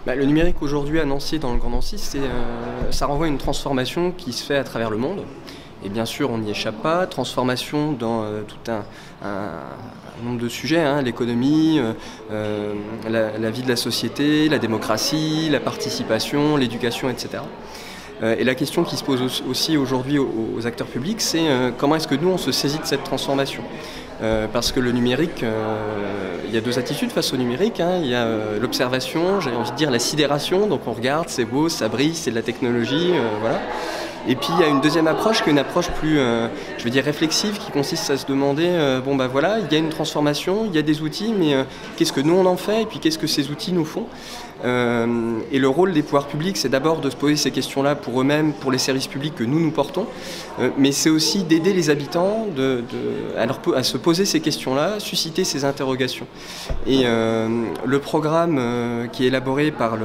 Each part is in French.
Le numérique aujourd'hui à Nancy, dans le Grand Nancy, ça renvoie à une transformation qui se fait à travers le monde. Et bien sûr, on n'y échappe pas. Transformation dans tout un nombre de sujets, hein, l'économie, la vie de la société, la démocratie, la participation, l'éducation, etc. Et la question qui se pose aussi aujourd'hui aux acteurs publics, c'est comment est-ce que nous, on se saisit de cette transformation ? Parce que le numérique, il y a deux attitudes face au numérique, hein. Il y a l'observation, j'ai envie de dire la sidération, donc on regarde, c'est beau, ça brille, c'est de la technologie, voilà. Et puis il y a une deuxième approche qui est une approche plus, je veux dire, réflexive, qui consiste à se demander, bon bah voilà, il y a une transformation, il y a des outils, mais qu'est-ce que nous on en fait, et puis qu'est-ce que ces outils nous font ? Et le rôle des pouvoirs publics, c'est d'abord de se poser ces questions-là pour eux-mêmes, pour les services publics que nous portons, mais c'est aussi d'aider les habitants à se poser ces questions-là, susciter ces interrogations. Et le programme qui est élaboré par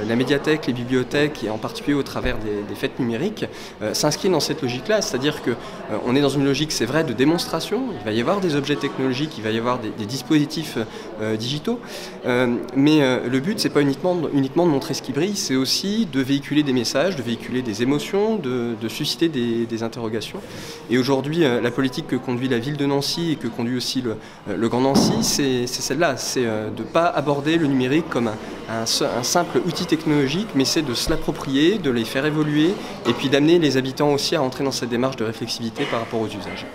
la médiathèque, les bibliothèques, et en particulier au travers des fêtes numériques, s'inscrit dans cette logique-là, c'est-à-dire qu'on est dans une logique, c'est vrai, de démonstration, il va y avoir des objets technologiques, il va y avoir des dispositifs digitaux, mais le but, c'est pas uniquement de montrer ce qui brille, c'est aussi de véhiculer des messages, de véhiculer des émotions, de susciter des interrogations. Et aujourd'hui, la politique que conduit la ville de Nancy et que conduit aussi le Grand Nancy, c'est celle-là, c'est de ne pas aborder le numérique comme un simple outil technologique, mais c'est de se l'approprier, de les faire évoluer, et puis d'amener les habitants aussi à entrer dans cette démarche de réflexivité par rapport aux usages.